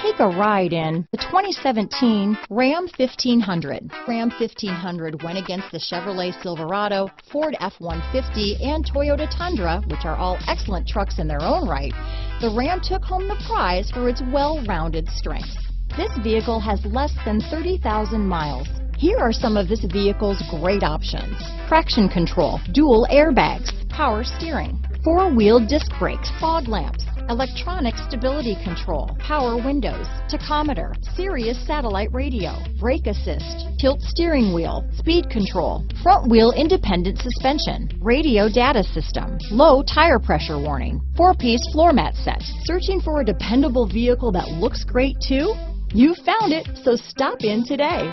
Take a ride in the 2017 Ram 1500. Ram 1500 went against the Chevrolet Silverado, Ford F-150, and Toyota Tundra, which are all excellent trucks in their own right. The Ram took home the prize for its well-rounded strengths. This vehicle has less than 30,000 miles. Here are some of this vehicle's great options: traction control, dual airbags, power steering, four-wheel disc brakes, fog lamps, electronic stability control, power windows, tachometer, Sirius satellite radio, brake assist, tilt steering wheel, speed control, front wheel independent suspension, radio data system, low tire pressure warning, 4-piece floor mat set. Searching for a dependable vehicle that looks great too? You found it, so stop in today.